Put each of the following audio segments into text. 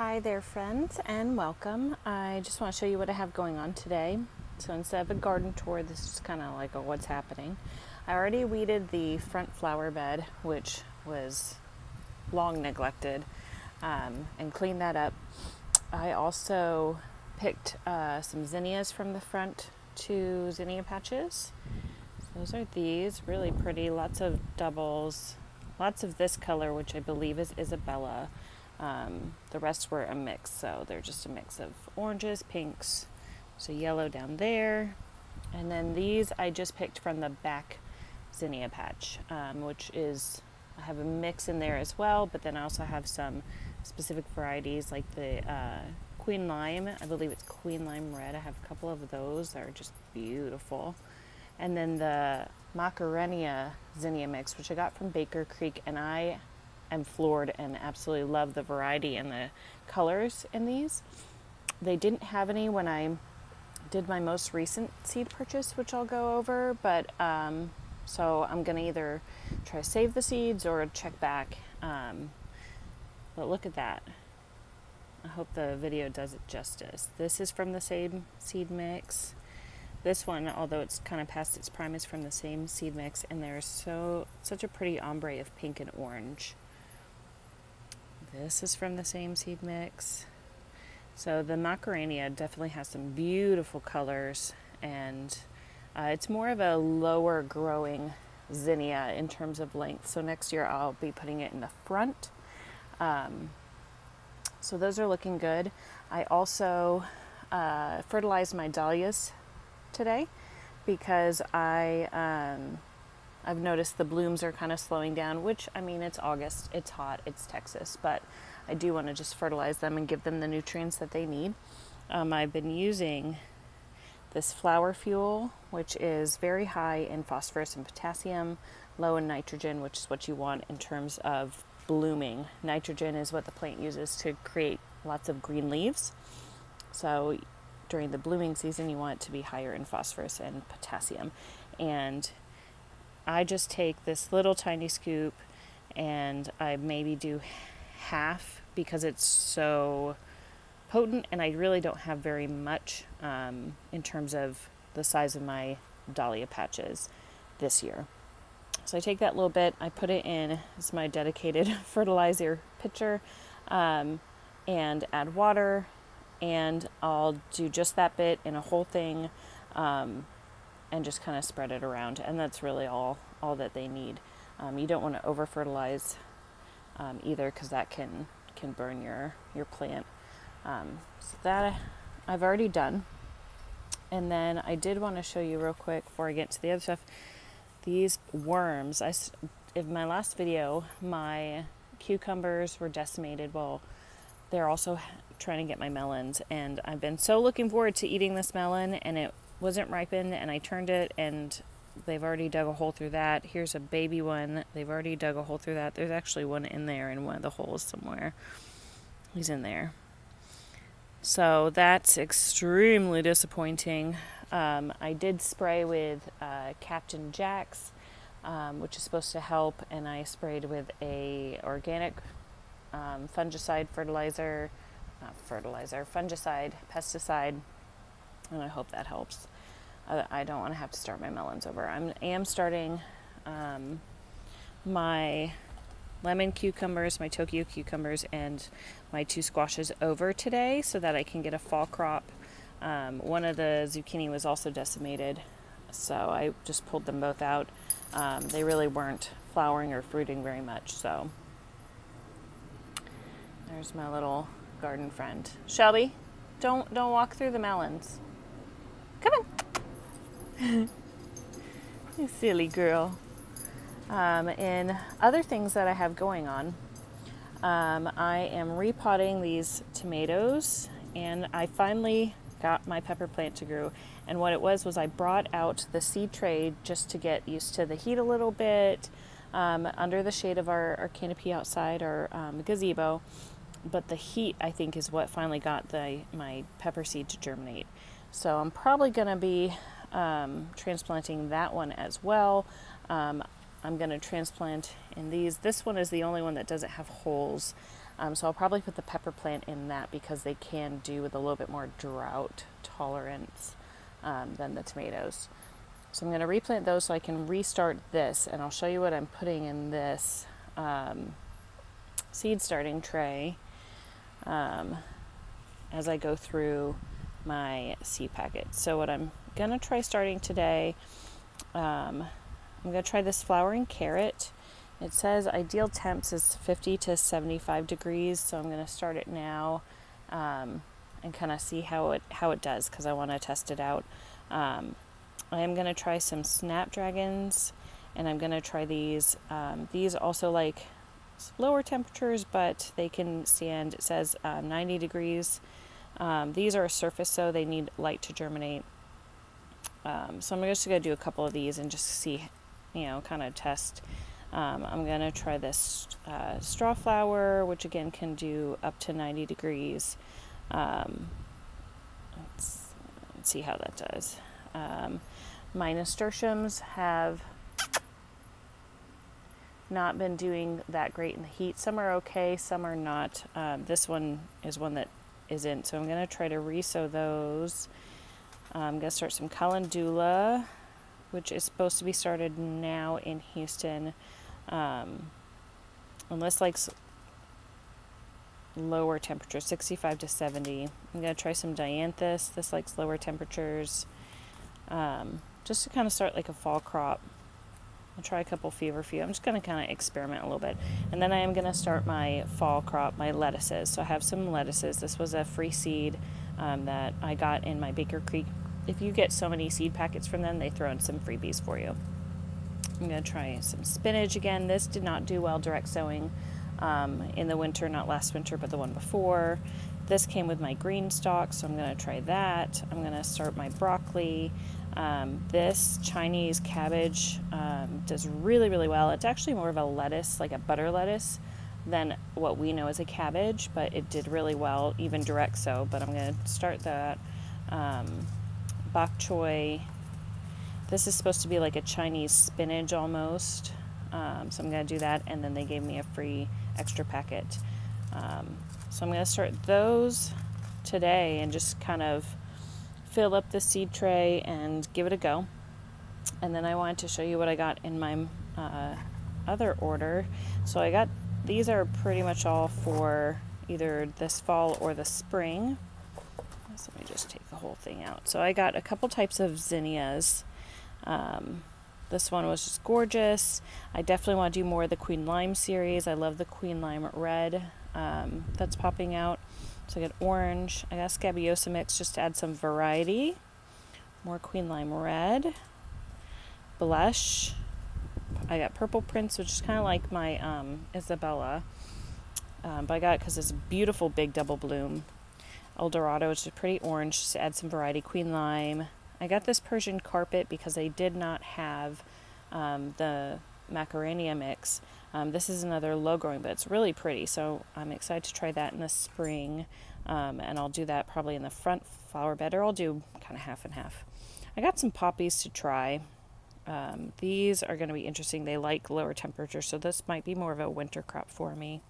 Hi there friends and welcome. I just want to show you what I have going on today. So instead of a garden tour, this is kind of like a what's happening. I already weeded the front flower bed, which was long neglected, and cleaned that up. I also picked some zinnias from the front two zinnia patches. So those are these, really pretty, lots of doubles, lots of this color, which I believe is Isabella. The rest were a mix, so they're just a mix of oranges, pinks, so yellow down there. And then these I just picked from the back zinnia patch, which is, I have a mix in there as well, but then I also have some specific varieties like the Queen Lime. I believe it's Queen Lime Red. I have a couple of those that are just beautiful. And then the Macarenia zinnia mix, which I got from Baker Creek, and I am floored and absolutely love the variety and the colors in these. They didn't have any when I did my most recent seed purchase, which I'll go over, but so I'm gonna either try to save the seeds or check back. But look at that. I hope the video does it justice. This is from the same seed mix. This one, although it's kind of past its prime, is from the same seed mix, and there's such a pretty ombre of pink and orange. This is from the same seed mix. So the Macarenia definitely has some beautiful colors, and it's more of a lower growing zinnia in terms of length. So next year I'll be putting it in the front. So those are looking good. I also fertilized my dahlias today because I've noticed the blooms are kind of slowing down, which, I mean, it's August, it's hot, it's Texas, but I do want to just fertilize them and give them the nutrients that they need. I've been using this flower fuel, which is very high in phosphorus and potassium, low in nitrogen, which is what you want in terms of blooming. Nitrogen is what the plant uses to create lots of green leaves. So during the blooming season, you want it to be higher in phosphorus and potassium. And I just take this little tiny scoop and I maybe do half because it's so potent, and I really don't have very much in terms of the size of my dahlia patches this year. So I take that little bit, I put it in, it's my dedicated fertilizer pitcher, and add water, and I'll do just that bit in a whole thing, and just kind of spread it around, and that's really all that they need. You don't want to over fertilize either, because that can burn your plant. So that I've already done. And then I did want to show you real quick before I get to the other stuff, these worms. In my last video, my cucumbers were decimated. Well, they're also trying to get my melons, and I've been so looking forward to eating this melon, and it wasn't ripened, and I turned it and they've already dug a hole through that. Here's a baby one. They've already dug a hole through that. There's actually one in there in one of the holes somewhere. He's in there. So that's extremely disappointing. I did spray with Captain Jack's, which is supposed to help, and I sprayed with a organic fungicide, pesticide, and I hope that helps. I don't want to have to start my melons over. I am starting my lemon cucumbers, my Tokyo cucumbers, and my 2 squashes over today so that I can get a fall crop. One of the zucchini was also decimated, so I just pulled them both out. They really weren't flowering or fruiting very much, so there's my little garden friend. Shelby, don't walk through the melons. Come on. You silly girl. And other things that I have going on, I am repotting these tomatoes, and I finally got my pepper plant to grow. And what it was I brought out the seed tray just to get used to the heat a little bit, under the shade of our canopy outside, our gazebo. But the heat, I think, is what finally got my pepper seed to germinate. So I'm probably going to be transplanting that one as well. I'm going to transplant in these. This one is the only one that doesn't have holes. So I'll probably put the pepper plant in that because they can do with a little bit more drought tolerance than the tomatoes. So I'm going to replant those so I can restart this, and I'll show you what I'm putting in this seed starting tray as I go through my seed packets. So what I'm going to try starting today, I'm going to try this flowering carrot. It says ideal temps is 50 to 75 degrees, so I'm going to start it now and kind of see how it does, because I want to test it out. I am going to try some snapdragons, and I'm going to try these. These also like lower temperatures, but they can stand, it says 90 degrees. These are a surface, so they need light to germinate. So I'm just going to do a couple of these and just see, kind of test. I'm going to try this straw flower, which again can do up to 90 degrees. Let's see how that does. My nasturtiums have not been doing that great in the heat. Some are okay, some are not. This one is one that isn't, so I'm going to try to resow those. I'm going to start some calendula, which is supposed to be started now in Houston. Unless likes lower temperatures, 65 to 70. I'm going to try some dianthus. This likes lower temperatures. Just to kind of start like a fall crop. I'll try a couple feverfew. I'm just going to kind of experiment a little bit. And then I am going to start my fall crop, my lettuces. So I have some lettuces. This was a free seed that I got in my Baker Creek. If you get so many seed packets from them, they throw in some freebies for you. I'm going to try some spinach again. This did not do well direct sowing in the winter, not last winter, but the one before. This came with my green stalk, so I'm going to try that. I'm going to start my broccoli. This Chinese cabbage does really, really well. It's actually more of a lettuce, like a butter lettuce, than what we know as a cabbage, but it did really well, even direct sow. But I'm going to start that. Bok choy. This is supposed to be like a Chinese spinach almost. So I'm going to do that, and then they gave me a free extra packet. So I'm going to start those today and just kind of fill up the seed tray and give it a go. And then I wanted to show you what I got in my other order. So these are pretty much all for either this fall or the spring. So let me just take the whole thing out. So I got a couple types of zinnias. This one was just gorgeous. I definitely want to do more of the Queen Lime series. I love the Queen Lime red that's popping out. So I got orange. I got Scabiosa mix just to add some variety. More Queen Lime red. Blush. I got Purple Prince, which is kind of like my Isabella. But I got it because it's a beautiful big double bloom. El Dorado, which is pretty orange, just to add some variety. Queen Lime. I got this Persian carpet because they did not have the Macarenia mix. This is another low growing, but it's really pretty, so I'm excited to try that in the spring. And I'll do that probably in the front flower bed, or I'll do kind of half and half. I got some poppies to try. These are going to be interesting. They like lower temperature, so this might be more of a winter crop for me.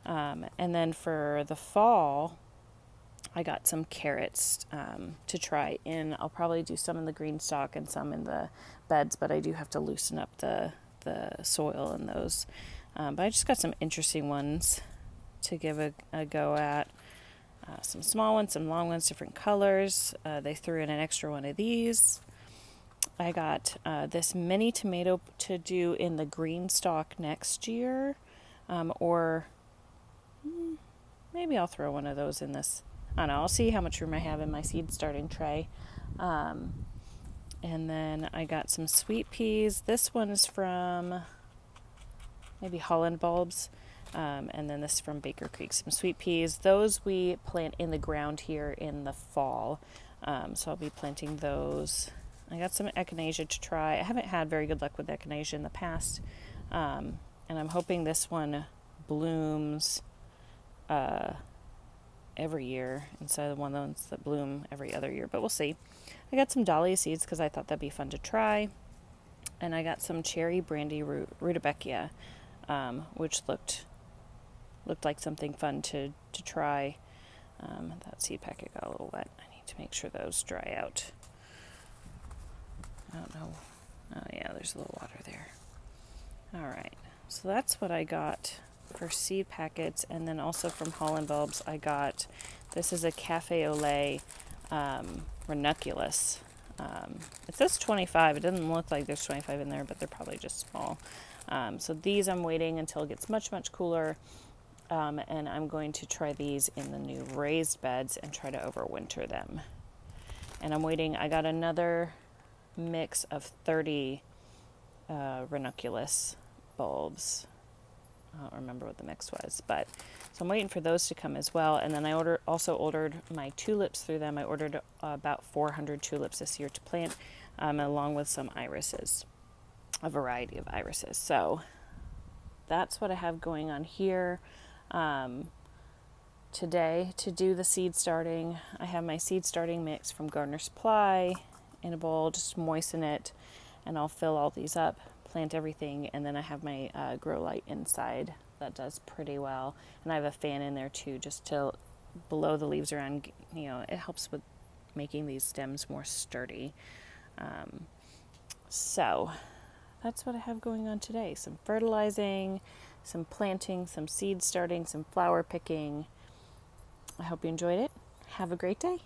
And then for the fall, I got some carrots to try in. I'll probably do some in the green stalk and some in the beds, but I do have to loosen up the soil in those. But I just got some interesting ones to give a go at. Some small ones, some long ones, different colors. They threw in an extra one of these. I got this mini tomato to do in the green stalk next year, or maybe I'll throw one of those in this. I don't know, I'll see how much room I have in my seed starting tray. And then I got some sweet peas. This one is from maybe Holland Bulbs. And then this from Baker Creek, some sweet peas. Those we plant in the ground here in the fall. So I'll be planting those. I got some echinacea to try. I haven't had very good luck with echinacea in the past. And I'm hoping this one blooms every year instead of one of those that bloom every other year, but we'll see. I got some dahlia seeds because I thought that'd be fun to try. And I got some cherry brandy rudbeckia, which looked looked like something fun to try. That seed packet got a little wet. I need to make sure those dry out. I don't know. Oh yeah, there's a little water there. All right, so that's what I got for seed packets, and then also from Holland Bulbs I got, this is a Cafe au lait ranunculus. It says 25. It doesn't look like there's 25 in there, but they're probably just small. So these I'm waiting until it gets much, much cooler, and I'm going to try these in the new raised beds and try to overwinter them. And I'm waiting. I got another mix of 30 ranunculus bulbs. I don't remember what the mix was, but so I'm waiting for those to come as well. And then I also ordered my tulips through them. I ordered about 400 tulips this year to plant, along with some irises, a variety of irises. So that's what I have going on here today to do the seed starting. I have my seed starting mix from Gardener Supply in a bowl, just moisten it, and I'll fill all these up, plant everything, and then I have my grow light inside that does pretty well, and I have a fan in there too, just to blow the leaves around. It helps with making these stems more sturdy. So that's what I have going on today. Some fertilizing, some planting, some seed starting, some flower picking. I hope you enjoyed it. Have a great day.